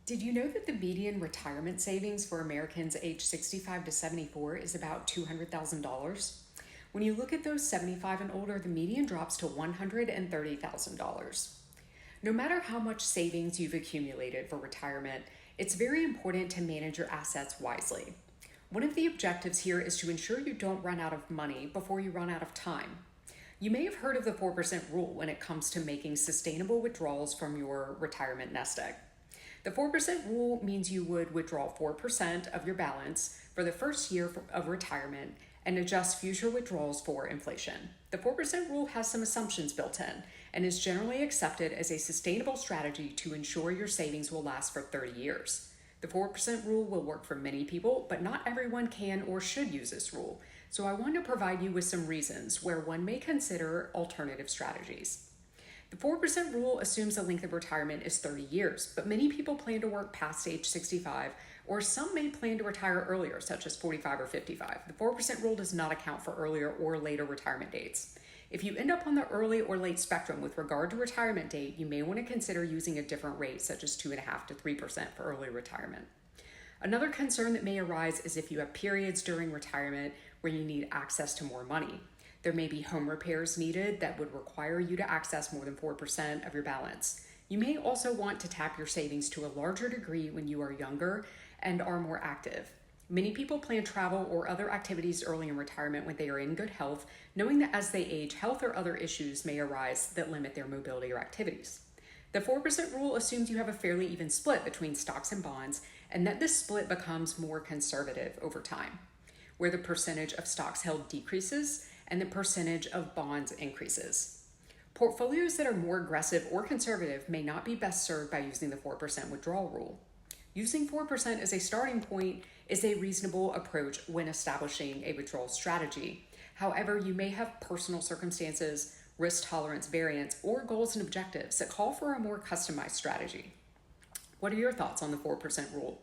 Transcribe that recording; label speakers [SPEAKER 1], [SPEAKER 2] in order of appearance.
[SPEAKER 1] Did you know that the median retirement savings for Americans aged 65 to 74 is about $200,000? When you look at those 75 and older, the median drops to $130,000. No matter how much savings you've accumulated for retirement, it's very important to manage your assets wisely. One of the objectives here is to ensure you don't run out of money before you run out of time. You may have heard of the 4% rule when it comes to making sustainable withdrawals from your retirement nest egg. The 4% rule means you would withdraw 4% of your balance for the first year of retirement and adjust future withdrawals for inflation. The 4% rule has some assumptions built in and is generally accepted as a sustainable strategy to ensure your savings will last for 30 years. The 4% rule will work for many people, but not everyone can or should use this rule. So I want to provide you with some reasons where one may consider alternative strategies. The 4% rule assumes the length of retirement is 30 years, but many people plan to work past age 65, or some may plan to retire earlier, such as 45 or 55. The 4% rule does not account for earlier or later retirement dates. If you end up on the early or late spectrum with regard to retirement date, you may want to consider using a different rate, such as 2.5% to 3% for early retirement. Another concern that may arise is if you have periods during retirement where you need access to more money. There may be home repairs needed that would require you to access more than 4% of your balance. You may also want to tap your savings to a larger degree when you are younger and are more active. Many people plan travel or other activities early in retirement when they are in good health, knowing that as they age, health or other issues may arise that limit their mobility or activities. The 4% rule assumes you have a fairly even split between stocks and bonds, and that this split becomes more conservative over time, where the percentage of stocks held decreases and the percentage of bonds increases. Portfolios that are more aggressive or conservative may not be best served by using the 4% withdrawal rule. Using 4% as a starting point is a reasonable approach when establishing a withdrawal strategy. However, you may have personal circumstances, risk tolerance variance, or goals and objectives that call for a more customized strategy. What are your thoughts on the 4% rule?